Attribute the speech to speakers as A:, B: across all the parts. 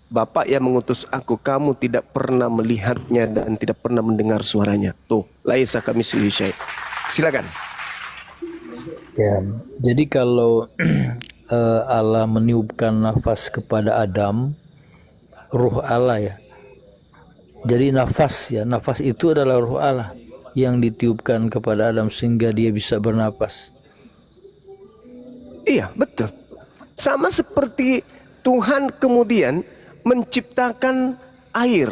A: Bapak yang mengutus aku, kamu tidak pernah melihatnya dan tidak pernah mendengar suaranya. Tuh, laisa kamitslihi syai'. Silakan.
B: Ya, jadi kalau Allah meniupkan nafas kepada Adam, ruh Allah ya. Jadi nafas itu adalah ruh Allah yang ditiupkan kepada Adam sehingga dia bisa bernapas.
A: Iya, betul. Sama seperti Tuhan kemudian menciptakan air.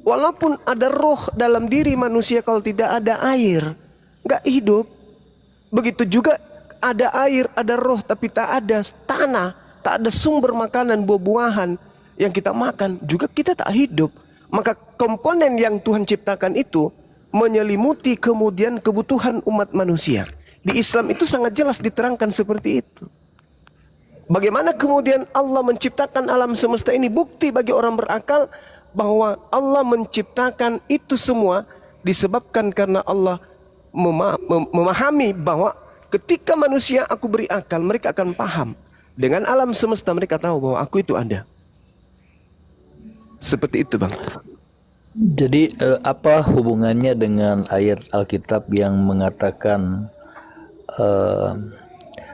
A: Walaupun ada roh dalam diri manusia, kalau tidak ada air, nggak hidup. Begitu juga ada air, ada roh, tapi tak ada tanah, tak ada sumber makanan, buah-buahan yang kita makan, juga kita tak hidup. Maka komponen yang Tuhan ciptakan itu menyelimuti kemudian kebutuhan umat manusia. Di Islam itu sangat jelas diterangkan seperti itu. Bagaimana kemudian Allah menciptakan alam semesta ini, bukti bagi orang berakal bahwa Allah menciptakan itu semua disebabkan karena Allah memahami bahwa ketika manusia aku beri akal, mereka akan paham. Dengan alam semesta mereka tahu bahwa aku itu ada. Seperti itu, Bang.
B: Jadi apa hubungannya dengan ayat Alkitab yang mengatakan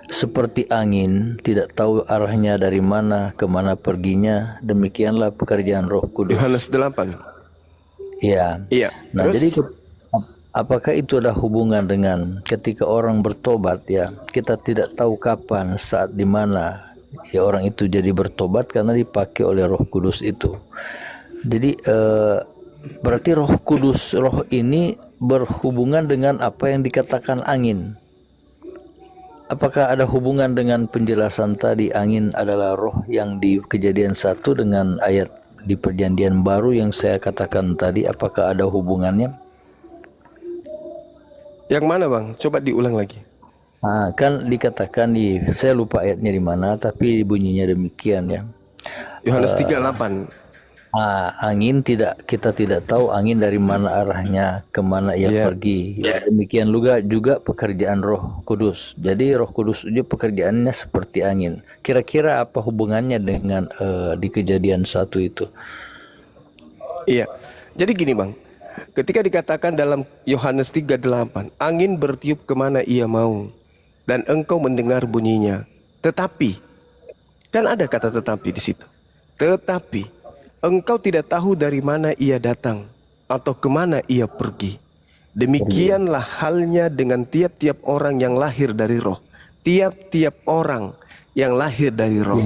B: seperti angin, tidak tahu arahnya dari mana, kemana perginya, demikianlah pekerjaan Roh Kudus.
A: Yohanes 8.
B: Iya.
A: Iya.
B: Nah,
A: Terus?
B: jadi apakah itu ada hubungan dengan ketika orang bertobat ya, kita tidak tahu kapan, saat di mana ya orang itu jadi bertobat karena dipakai oleh Roh Kudus itu. Jadi berarti Roh Kudus, roh ini berhubungan dengan apa yang dikatakan angin. Apakah ada hubungan dengan penjelasan tadi angin adalah roh yang di Kejadian 1 dengan ayat di Perjanjian Baru yang saya katakan tadi? Apakah ada hubungannya?
A: Yang mana, Bang? Coba diulang lagi.
B: Kan dikatakan saya lupa ayatnya di mana, tapi bunyinya demikian ya.
A: Yohanes 3:8.
B: Angin kita tidak tahu angin dari mana arahnya, kemana ia pergi. Ya, demikian juga pekerjaan Roh Kudus. Jadi Roh Kudus juga pekerjaannya seperti angin. Kira-kira apa hubungannya dengan di Kejadian 1 itu?
A: Iya. Jadi gini, Bang. Ketika dikatakan dalam Yohanes 3:8, angin bertiup kemana ia mau, dan engkau mendengar bunyinya. Tetapi, kan ada kata tetapi di situ. Tetapi engkau tidak tahu dari mana ia datang atau kemana ia pergi. Demikianlah halnya dengan tiap-tiap orang yang lahir dari roh. Tiap-tiap orang yang lahir dari roh.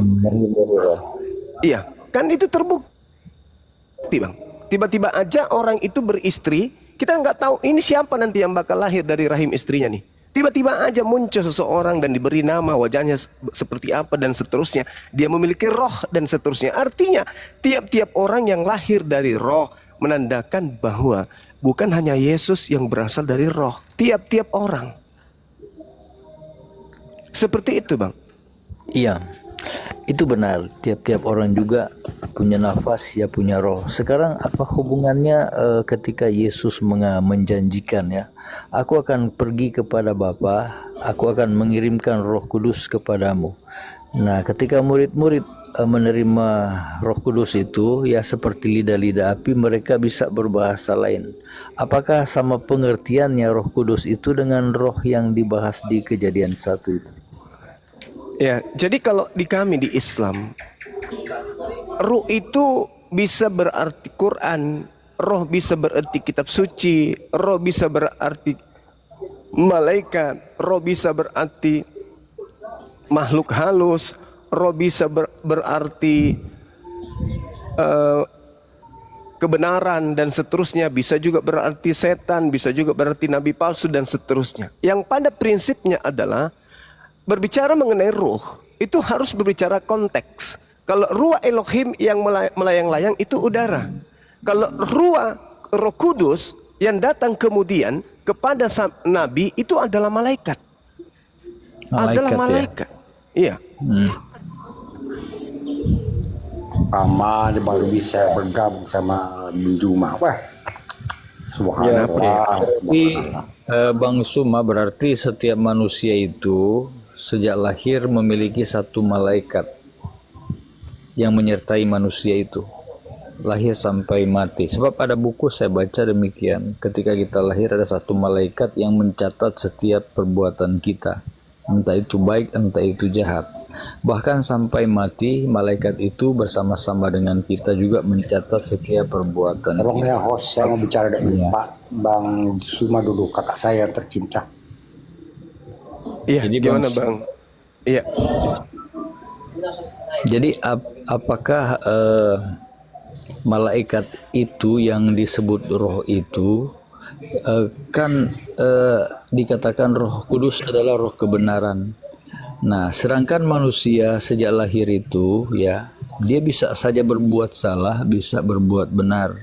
A: Iya, kan itu terbukti, Bang. Tiba-tiba aja orang itu beristri, kita nggak tahu ini siapa nanti yang bakal lahir dari rahim istrinya nih. Tiba-tiba aja muncul seseorang dan diberi nama, wajahnya seperti apa dan seterusnya. Dia memiliki roh dan seterusnya. Artinya tiap-tiap orang yang lahir dari roh menandakan bahwa bukan hanya Yesus yang berasal dari roh. Tiap-tiap orang. Seperti itu, Bang.
B: Iya, itu benar. Tiap-tiap orang juga punya nafas, ya punya roh. Sekarang apa hubungannya ketika Yesus menjanjikan ya, aku akan pergi kepada Bapa, aku akan mengirimkan Roh Kudus kepadamu. Nah, ketika murid-murid menerima Roh Kudus itu, ya seperti lidah-lidah api, mereka bisa berbahasa lain. Apakah sama pengertiannya Roh Kudus itu dengan roh yang dibahas di Kejadian 1 itu?
A: Ya, jadi kalau di kami di Islam, ruh itu bisa berarti Quran, roh bisa berarti kitab suci, roh bisa berarti malaikat, roh bisa berarti makhluk halus, roh bisa berarti kebenaran dan seterusnya, bisa juga berarti setan, bisa juga berarti nabi palsu dan seterusnya. Yang pada prinsipnya adalah berbicara mengenai ruh itu harus berbicara konteks. Kalau ruah Elohim yang melayang-layang itu udara. Kalau ruah Roh Kudus yang datang kemudian kepada Nabi itu adalah malaikat. Adalah malaikat. Ya? Iya.
C: Lama dia baru bisa bergabung sama Juma. Wah, subhanallah.
B: Berarti Bang Suma, berarti setiap manusia itu sejak lahir memiliki satu malaikat yang menyertai manusia itu, lahir sampai mati. Sebab ada buku saya baca demikian, ketika kita lahir ada satu malaikat yang mencatat setiap perbuatan kita, entah itu baik entah itu jahat. Bahkan sampai mati malaikat itu bersama-sama dengan kita juga mencatat setiap perbuatan
C: Tolong
B: kita.
C: ya host, saya mau bicara dengan
B: Iya.
C: Pak Bang Suma dulu, kakak saya yang tercinta.
A: Iya,
B: Jadi
A: gimana Bang? Iya.
B: Jadi apakah malaikat itu yang disebut roh itu kan dikatakan Roh Kudus adalah roh kebenaran. Nah, sedangkan manusia sejak lahir itu ya dia bisa saja berbuat salah, bisa berbuat benar.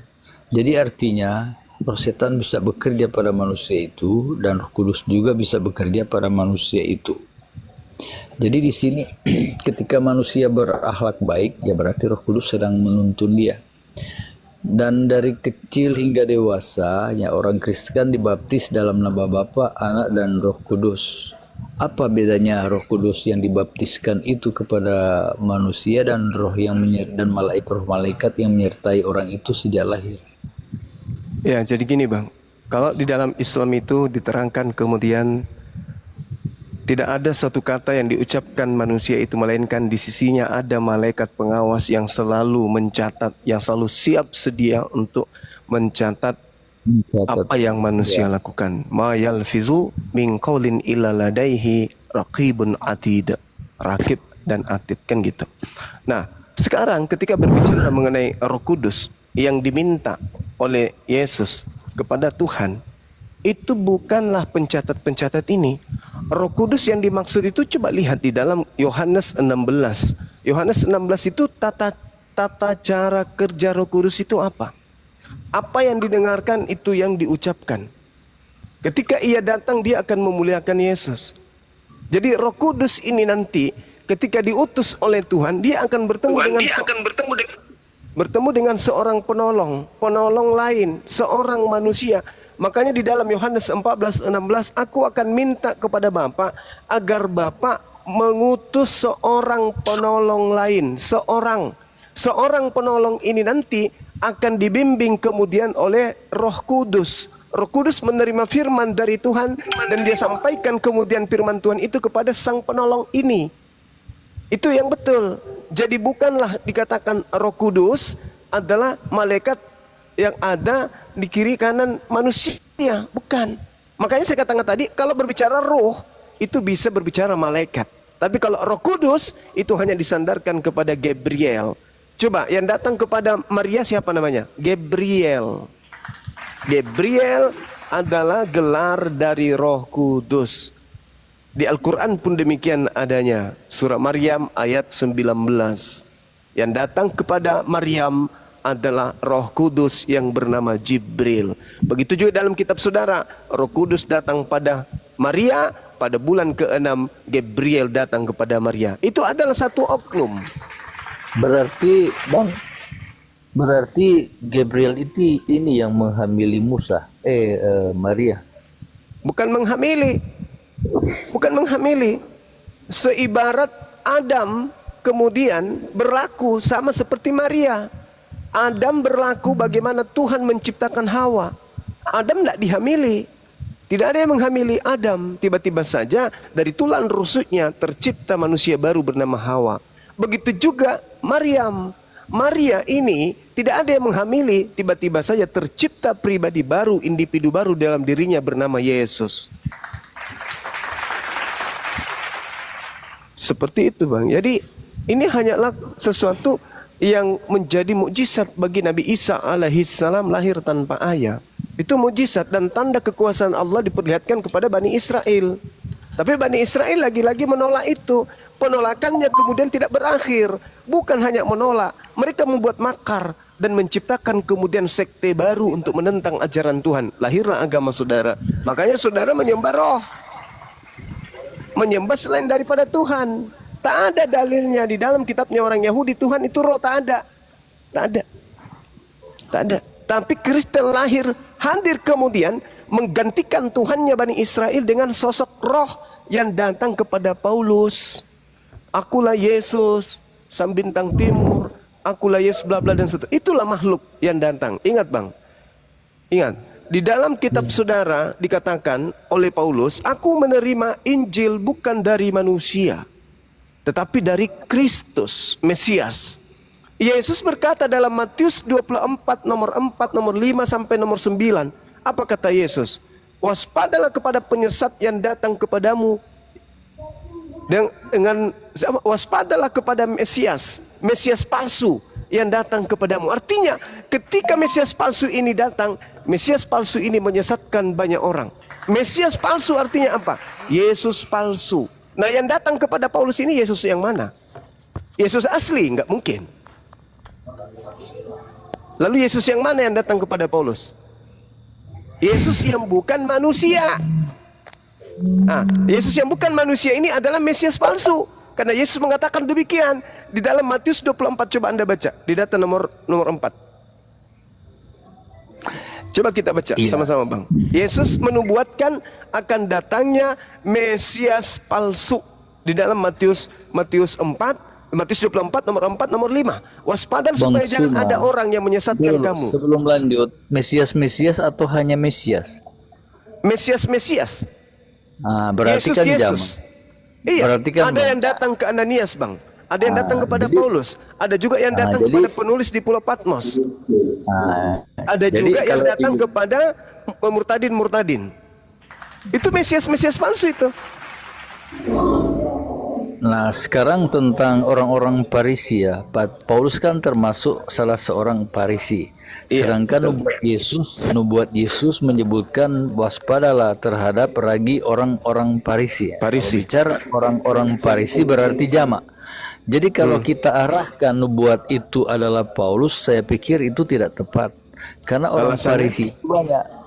B: Jadi artinya roh setan bisa bekerja pada manusia itu dan Roh Kudus juga bisa bekerja pada manusia itu. Jadi di sini ketika manusia berakhlak baik, ya berarti Roh Kudus sedang menuntun dia. Dan dari kecil hingga dewasa, ya orang Kristen dibaptis dalam nama Bapa, Anak, dan Roh Kudus. Apa bedanya Roh Kudus yang dibaptiskan itu kepada manusia dan dan roh malaikat yang menyertai orang itu sejak lahir?
A: Ya, jadi gini Bang. Kalau di dalam Islam itu diterangkan kemudian tidak ada suatu kata yang diucapkan manusia itu, melainkan di sisinya ada malaikat pengawas yang selalu mencatat, yang selalu siap sedia untuk mencatat apa yang manusia lakukan. Ma yalfizu min qaulin illa ladaihi raqibun atid. Rakib dan atid, kan gitu. Nah, sekarang ketika berbicara mengenai Roh Kudus yang diminta oleh Yesus kepada Tuhan, itu bukanlah pencatat-pencatat ini. Roh Kudus yang dimaksud itu coba lihat di dalam Yohanes 16. Yohanes 16 itu tata cara kerja Roh Kudus itu apa? Apa yang didengarkan itu yang diucapkan. Ketika ia datang dia akan memuliakan Yesus. Jadi Roh Kudus ini nanti ketika diutus oleh Tuhan dia akan bertemu dengan seorang penolong lain, seorang manusia. Makanya di dalam Yohanes 14:16, aku akan minta kepada Bapa agar Bapa mengutus seorang penolong lain, seorang penolong ini nanti akan dibimbing kemudian oleh Roh Kudus. Roh Kudus menerima firman dari Tuhan dan dia sampaikan kemudian firman Tuhan itu kepada sang penolong ini. Itu yang betul. Jadi bukanlah dikatakan Roh Kudus adalah malaikat yang ada di kiri kanan manusia, bukan. Makanya saya katakan tadi, kalau berbicara roh itu bisa berbicara malaikat. Tapi kalau Roh Kudus itu hanya disandarkan kepada Gabriel. Coba yang datang kepada Maria siapa namanya? Gabriel. Gabriel adalah gelar dari Roh Kudus. Di Al-Quran pun demikian adanya. Surah Maryam ayat 19. Yang datang kepada Maryam adalah Roh Kudus yang bernama Jibril. Begitu juga dalam kitab saudara, Roh Kudus datang pada Maria, pada bulan ke-6 Gabriel datang kepada Maria. Itu adalah satu oknum.
B: Berarti Gabriel itu ini yang menghamili Maria.
A: Bukan menghamili. Seibarat Adam kemudian berlaku sama seperti Maria. Adam berlaku bagaimana Tuhan menciptakan Hawa. Adam tidak dihamili. Tidak ada yang menghamili Adam. Tiba-tiba saja dari tulang rusuknya tercipta manusia baru bernama Hawa. Begitu juga Maryam. Maria ini tidak ada yang menghamili. Tiba-tiba saja tercipta pribadi baru, individu baru dalam dirinya bernama Yesus. Seperti itu Bang. Jadi ini hanyalah sesuatu yang menjadi mukjizat bagi Nabi Isa alaihissalam lahir tanpa ayah. Itu mukjizat dan tanda kekuasaan Allah diperlihatkan kepada Bani Israel. Tapi Bani Israel lagi-lagi menolak itu. Penolakannya kemudian tidak berakhir. Bukan hanya menolak, mereka membuat makar dan menciptakan kemudian sekte baru untuk menentang ajaran Tuhan. Lahirlah agama saudara. Makanya saudara menyembah roh, menyembah selain daripada Tuhan. Tak ada dalilnya di dalam kitabnya orang Yahudi Tuhan itu roh, tak ada. Tapi Kristen hadir kemudian menggantikan Tuhannya Bani Israel dengan sosok roh yang datang kepada Paulus. Akulah Yesus, sang bintang timur, akulah Yesus bla bla dan seterusnya. Itulah makhluk yang datang. Ingat bang, ingat. Di dalam kitab saudara dikatakan oleh Paulus, aku menerima Injil bukan dari manusia, tetapi dari Kristus, Mesias. Yesus berkata dalam Matius 24 nomor 4, nomor 5 sampai nomor 9. Apa kata Yesus? Waspadalah kepada penyesat yang datang kepadamu. Dengan waspadalah kepada Mesias palsu yang datang kepadamu. Artinya ketika Mesias palsu ini datang, Mesias palsu ini menyesatkan banyak orang. Mesias palsu artinya apa? Yesus palsu. Nah yang datang kepada Paulus ini Yesus yang mana? Yesus asli? Enggak mungkin. Lalu Yesus yang mana yang datang kepada Paulus? Yesus yang bukan manusia. Nah, Yesus yang bukan manusia ini adalah Mesias palsu. Karena Yesus mengatakan demikian di dalam Matius 24, coba Anda baca di data nomor 4. Coba kita baca sama-sama bang. Yesus menubuatkan akan datangnya Mesias palsu di dalam Matius 24 nomor 4 nomor 5. Waspadalah supaya jangan ada orang yang menyesatkan kamu.
B: Sebelum lanjut, Mesias atau hanya Mesias?
A: Mesias.
B: Ah, berarti
A: Yesus,
B: kan
A: Yesus. Iya,
B: berarti kan
A: ada yang datang ke Ananias bang, ada yang datang kepada Paulus, ada juga yang datang kepada penulis di Pulau Patmos, ada juga yang datang kepada murtadin. Itu Mesias palsu itu.
B: Nah, sekarang tentang orang-orang Farisi ya, Paulus kan termasuk salah seorang Farisi. Sedangkan nubuat Yesus menyebutkan waspadalah terhadap ragi orang-orang Farisi. Bicara orang-orang Farisi berarti jamak. Jadi kalau kita arahkan nubuat itu adalah Paulus, saya pikir itu tidak tepat. Karena orang Farisi banyak.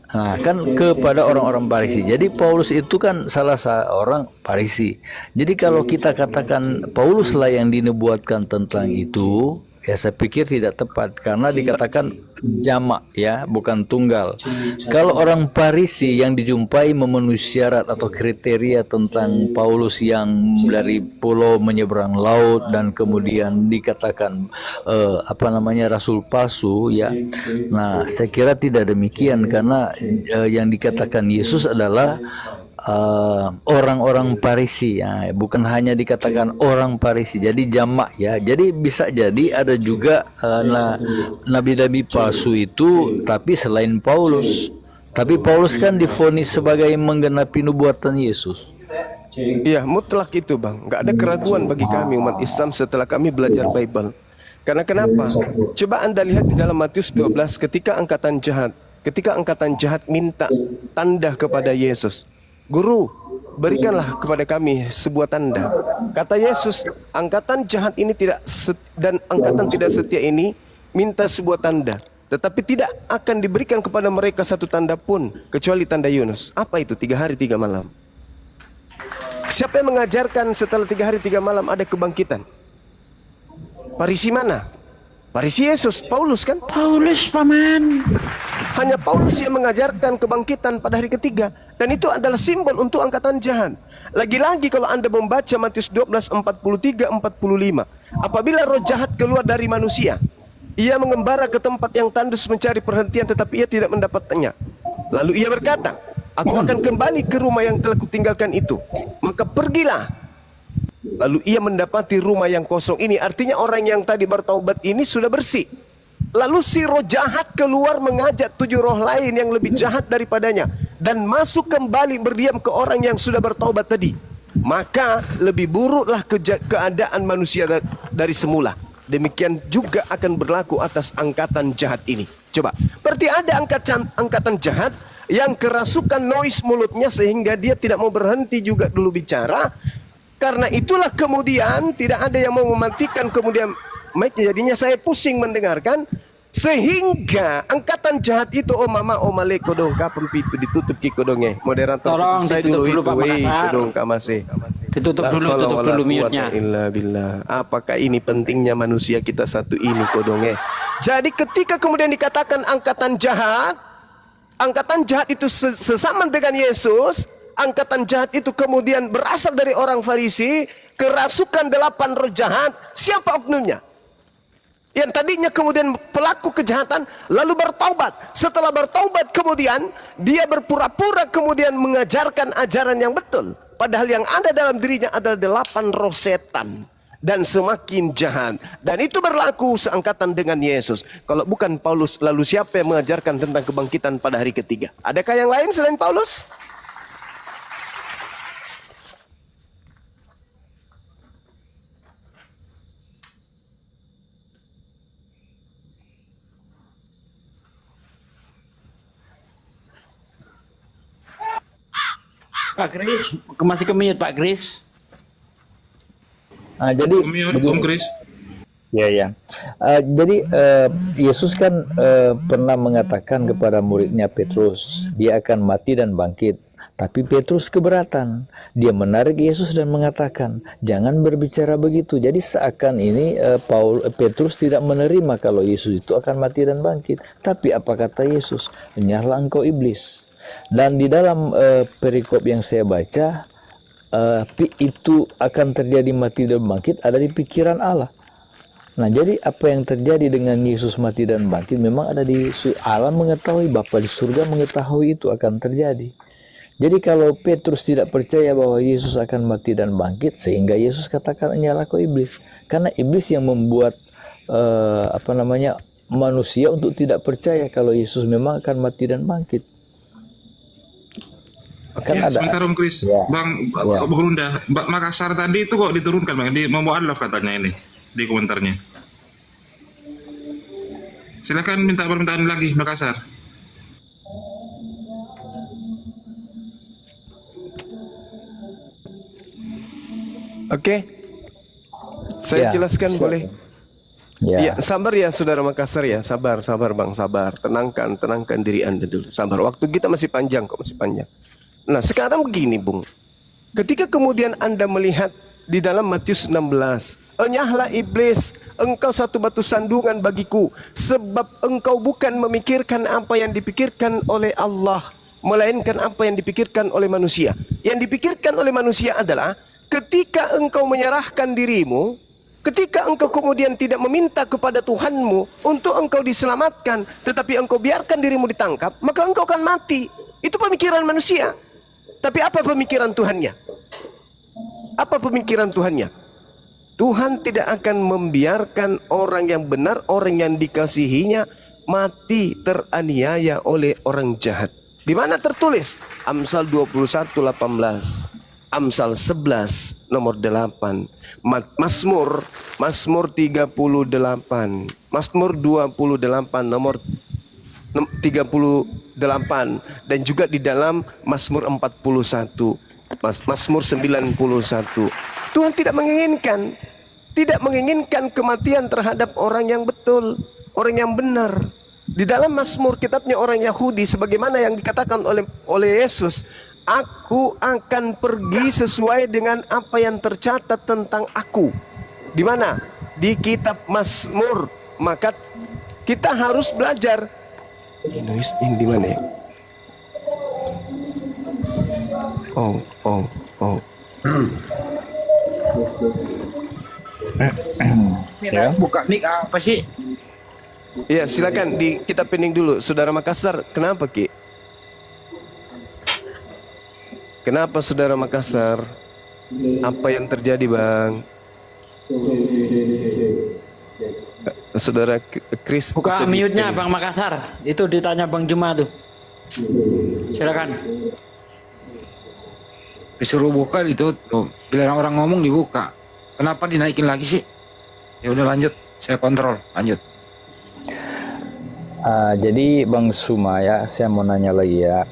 B: Nah, kan kepada orang-orang Farisi. Jadi Paulus itu kan salah seorang Farisi. Jadi kalau kita katakan Paulus lah yang dinubuatkan tentang itu, ya saya pikir tidak tepat karena dikatakan jamak ya, bukan tunggal. Kalau orang Farisi yang dijumpai memenuhi syarat atau kriteria tentang Paulus yang dari pulau menyeberang laut dan kemudian dikatakan rasul palsu ya. Nah, saya kira tidak demikian karena yang dikatakan Yesus adalah orang-orang Farisi ya, bukan hanya dikatakan orang Farisi, jadi jamak ya. Jadi bisa jadi ada juga nabi-nabi palsu itu tapi selain Paulus. Tapi Paulus kan divonis sebagai menggenapi nubuatan Yesus.
A: Iya, mutlak itu bang. Nggak ada keraguan bagi kami umat Islam setelah kami belajar Bible. Karena kenapa? Coba Anda lihat di dalam Matius 12 ketika angkatan jahat minta tanda kepada Yesus. Guru, berikanlah kepada kami sebuah tanda. Kata Yesus, angkatan jahat ini dan angkatan tidak setia ini minta sebuah tanda, tetapi tidak akan diberikan kepada mereka satu tanda pun kecuali tanda Yunus. Apa itu? 3 hari 3 malam. Siapa yang mengajarkan setelah 3 hari 3 malam ada kebangkitan? Farisi mana? Farisi Yesus, Paulus kan?
D: Paulus paman.
A: Hanya Paulus yang mengajarkan kebangkitan pada hari ketiga. Dan itu adalah simbol untuk angkatan jahat. Lagi-lagi kalau Anda membaca Matius 12, 43, 45. Apabila roh jahat keluar dari manusia, ia mengembara ke tempat yang tandus mencari perhentian, tetapi ia tidak mendapatkannya. Lalu ia berkata, aku akan kembali ke rumah yang telah kutinggalkan itu. Maka pergilah. Lalu ia mendapati rumah yang kosong ini. Artinya orang yang tadi bertaubat ini sudah bersih. Lalu si roh jahat keluar mengajak 7 roh lain yang lebih jahat daripadanya, dan masuk kembali berdiam ke orang yang sudah bertaubat tadi. Maka lebih buruklah keadaan manusia dari semula. Demikian juga akan berlaku atas angkatan jahat ini. Coba, berarti ada angkatan jahat yang kerasukan noise mulutnya sehingga dia tidak mau berhenti juga dulu bicara. Karena itulah kemudian tidak ada yang mau mematikan kemudian mic-nya. Jadinya saya pusing mendengarkan. Sehingga angkatan jahat itu male kodong kapun pitu ditutup ki kodongnya. Moderator
D: Tolong
A: saya
D: ditutup
A: dulu
D: dulu,
A: itu
D: Pak Makassar.
A: kodong kamase.
D: Tutup dulu mute-nya.
A: Illa billah. Apakah ini pentingnya manusia kita satu ini kodongnya? Jadi ketika kemudian dikatakan angkatan jahat itu sesama dengan Yesus, angkatan jahat itu kemudian berasal dari orang Farisi, kerasukan 8 roh jahat, siapa oknumnya? Yang tadinya kemudian pelaku kejahatan lalu bertaubat. Setelah bertaubat kemudian dia berpura-pura kemudian mengajarkan ajaran yang betul. Padahal yang ada dalam dirinya adalah 8 roh setan dan semakin jahat. Dan itu berlaku seangkatan dengan Yesus. Kalau bukan Paulus, lalu siapa yang mengajarkan tentang kebangkitan pada hari ketiga? Adakah yang lain selain Paulus?
D: Pak Kris, masih ke-mute Pak Kris.
B: Jadi
E: Om Kris.
B: ya. Jadi Yesus kan pernah mengatakan kepada muridnya Petrus, dia akan mati dan bangkit. Tapi Petrus keberatan. Dia menarik Yesus dan mengatakan, jangan berbicara begitu. Jadi seakan ini Petrus tidak menerima kalau Yesus itu akan mati dan bangkit. Tapi apa kata Yesus? Enyahlah engkau iblis. Dan di dalam perikop yang saya baca, itu akan terjadi mati dan bangkit ada di pikiran Allah. Nah, jadi apa yang terjadi dengan Yesus mati dan bangkit memang ada di Allah mengetahui, Bapa di surga mengetahui itu akan terjadi. Jadi kalau Petrus tidak percaya bahwa Yesus akan mati dan bangkit, sehingga Yesus katakan nyala kau iblis. Karena iblis yang membuat manusia untuk tidak percaya kalau Yesus memang akan mati dan bangkit. Kan
E: Ya,
B: ada.
E: sebentar Om Kris. Bang Berunda, Makassar tadi itu kok diturunkan Bang di Mu'alaf katanya ini di komentarnya. Silakan minta permintaan lagi Makassar.
A: Oke. Saya
B: Ya,
A: jelaskan boleh?
B: Ya.
A: Ya, sabar ya saudara Makassar ya, sabar Bang, sabar. Tenangkan diri Anda dulu, sabar. Waktu kita masih panjang kok, masih panjang. Nah, sekarang begini, Bung. Ketika kemudian Anda melihat di dalam Matius 16, enyahlah iblis, engkau satu batu sandungan bagiku, sebab engkau bukan memikirkan apa yang dipikirkan oleh Allah, melainkan apa yang dipikirkan oleh manusia. Yang dipikirkan oleh manusia adalah ketika engkau menyerahkan dirimu, ketika engkau kemudian tidak meminta kepada Tuhanmu untuk engkau diselamatkan, tetapi engkau biarkan dirimu ditangkap, maka engkau akan mati. Itu pemikiran manusia. Tapi apa pemikiran Tuhannya? Apa pemikiran Tuhannya? Tuhan tidak akan membiarkan orang yang benar, orang yang dikasihinya, mati teraniaya oleh orang jahat. Di mana tertulis? Amsal 21:18. Amsal 11 nomor 8. Mazmur 38. Mazmur 28 nomor 38, dan juga di dalam Mazmur 41, Mazmur 91. Tuhan tidak menginginkan kematian terhadap orang yang betul, orang yang benar. Di dalam Mazmur kitabnya orang Yahudi, sebagaimana yang dikatakan oleh Yesus, aku akan pergi sesuai dengan apa yang tercatat tentang aku. Di mana? Di kitab Mazmur. Maka kita harus belajar. Nulis yang di mana ya?
D: Ya. Buka mic apa sih?
A: Ya, silakan kita pending dulu. Saudara Makassar, kenapa Ki? Kenapa Saudara Makassar? Apa yang terjadi, Bang? Saudara Kris,
D: Buka mute-nya Bang Makassar. Itu ditanya Bang Juma tuh. Silakan.
F: Disuruh buka itu tuh. Bila orang ngomong dibuka. Kenapa dinaikin lagi sih? Ya udah lanjut, saya kontrol, lanjut.
B: Jadi Bang Sumaya, saya mau nanya lagi ya,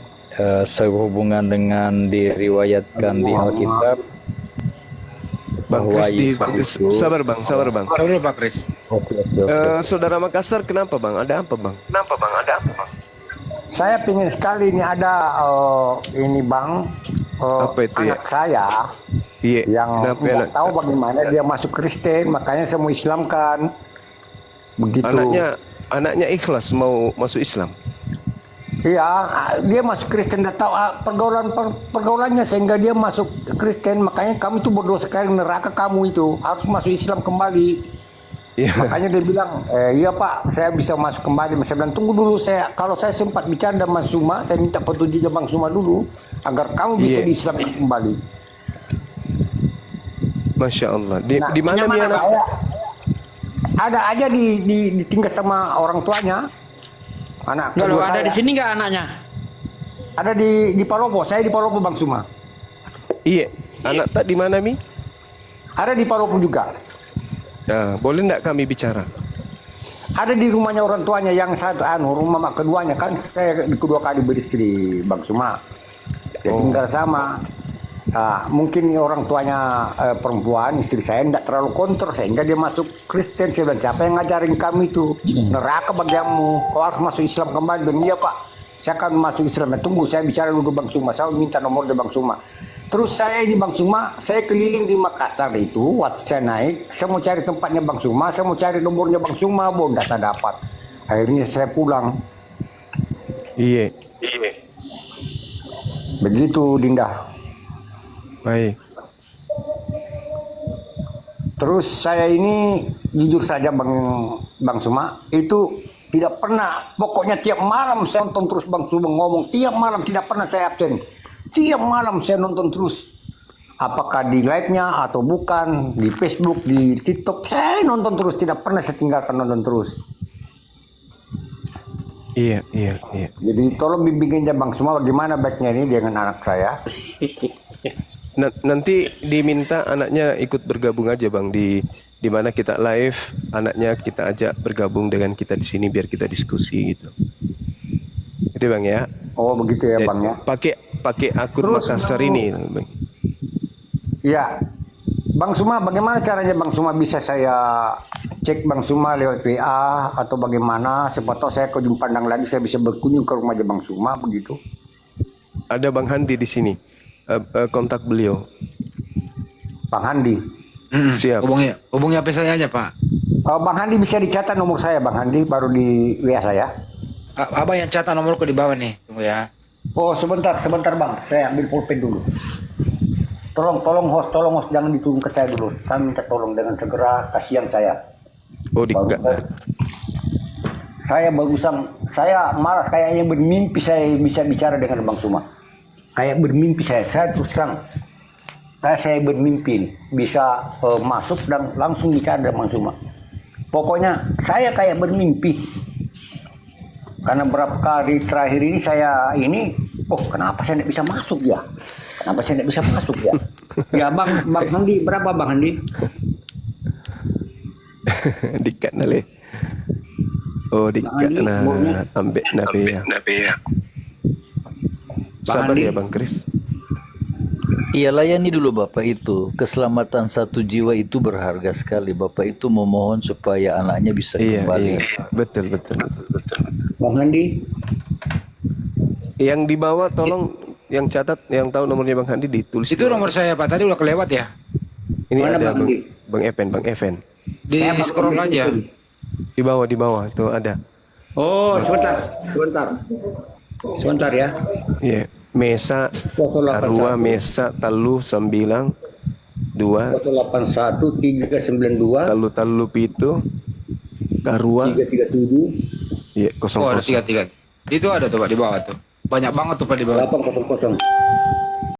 B: sehubungan dengan diriwayatkan di Alkitab
A: Bang
B: bahwa
A: Kris,
B: Yesus itu,
A: sabar Bang.
F: Taruh dulu Pak Kris.
B: Oke.
A: Saudara Makassar, kenapa Bang? Ada apa Bang?
C: Saya pingin sekali ini ada ini Bang,
A: Apa itu ya?
C: anak saya
A: Iya.
C: yang
A: Kenapa
C: nggak
A: anak?
C: tahu bagaimana dia masuk Kristen, makanya saya mau Islamkan. Begitu.
A: Anaknya ikhlas mau masuk Islam.
C: Iya, dia masuk Kristen, tidak tahu pergaulannya sehingga dia masuk Kristen. Makanya kamu tuh berdosa sekali, neraka kamu itu harus masuk Islam kembali.
A: Iya.
C: Makanya dia bilang, iya Pak, saya bisa masuk kembali. Saya bilang, tunggu dulu, kalau saya sempat bicara dengan Bang Suma, saya minta petunjuknya Bang Suma dulu agar kamu bisa
A: Iya.
C: di Islam kembali.
A: Masya Allah. Di mana nih anak?
C: Saya ada aja ditinggal sama orang tuanya. Anak
D: Kalau
C: kedua
D: ada
C: saya
D: di sini nggak anaknya?
C: ada di Palopo. Saya di Palopo Bang Suma.
A: Iya. Anak tak di mana Mi?
C: Ada di Palopo juga.
A: Nah, boleh nggak kami bicara?
C: Ada di rumahnya orang tuanya yang satu, rumah keduanya kan saya kedua kali beristri Bang Suma. Dia tinggal sama. Mungkin orang tuanya perempuan, istri saya tidak terlalu kontrol sehingga dia masuk Kristen. Saya bilang, siapa yang ngajarin kami itu? Neraka bagimu. Kau harus masuk Islam kembali. Dan iya Pak, saya akan masuk Islam. Tunggu, saya bicara dulu Bang Suma. Saya minta nomor dari Bang Suma. Terus saya ini Bang Suma, saya keliling di Makassar itu. Waktu saya naik, saya mau cari tempatnya Bang Suma. Saya mau cari nomornya Bang Suma, tidak saya dapat. Akhirnya saya pulang.
A: Iya.
C: Begitu Dinda.
A: Baik.
C: Terus saya ini jujur saja Bang Suma, itu tidak pernah, pokoknya tiap malam saya nonton terus Bang Suma ngomong, tiap malam tidak pernah saya absen. Tiap malam saya nonton terus. Apakah di live-nya atau bukan, di Facebook, di TikTok, saya nonton terus, tidak pernah saya tinggalkan nonton terus.
A: Iya.
C: Jadi tolong bimbingin aja Bang Suma bagaimana baiknya ini dengan anak saya.
A: Nanti diminta anaknya ikut bergabung aja Bang di mana kita live, anaknya kita ajak bergabung dengan kita di sini biar kita diskusi gitu. Itu Bang ya.
C: Oh begitu ya Bang ya.
A: Pakai akun
C: Terus,
A: Makassar ini Bang.
C: Ya, Bang Suma, bagaimana caranya Bang Suma bisa saya cek Bang Suma lewat WA atau bagaimana? Siapa tahu saya kunjung pandang lagi, saya bisa berkunjung ke rumah Bang Suma begitu.
A: Ada Bang Handi di sini. Kontak beliau.
C: Bang Handi.
A: Siap.
F: Hubungi HP saya aja Pak.
C: Bang Handi bisa dicatat nomor saya Bang Handi, baru di WA saya.
F: Abang yang catat nomorku di bawah nih. Tunggu ya.
C: Oh sebentar Bang, saya ambil pulpen dulu. Tolong host jangan diturun ke saya dulu. Saya minta tolong dengan segera, kasihan saya.
A: Oh dikat.
C: Saya malah kayaknya bermimpi saya bisa bicara dengan Bang Suma. Kayak bermimpi saya terus terang. Saya bermimpi bisa masuk dan langsung bicara dengan Bang Suma. Pokoknya saya kayak bermimpi. Karena berapa kali terakhir ini kenapa saya tidak bisa masuk ya? Kenapa saya tidak bisa masuk ya? Ya Bang Handi, berapa Bang Handi?
A: Dikat nale. Oh dikat na ambek nabe ya. Sabar ya Bang Kris.
B: Iya, layani dulu Bapak itu. Keselamatan satu jiwa itu berharga sekali. Bapak itu memohon supaya anaknya bisa kembali.
A: Iya. Betul.
C: Bang Handi.
A: Yang di bawah tolong yang catat, yang tahu nomornya Bang Handi ditulis.
F: Itu nomor saya Pak, tadi udah kelewat ya.
A: Ini
C: Mana
A: ada
C: Bang
A: Bang Evan.
F: Di scroll aja.
A: Di bawah tuh ada.
C: Oh sebentar ya.
A: Iya. Mesa Arua Mesa Talu 92
C: 081 392
A: Talu Pitu Karua
C: 337
A: iya
F: Oh ada
A: 00.
F: 33. Itu ada tuh Pak di bawah tuh. Banyak banget tuh Pak di bawah.
C: 800.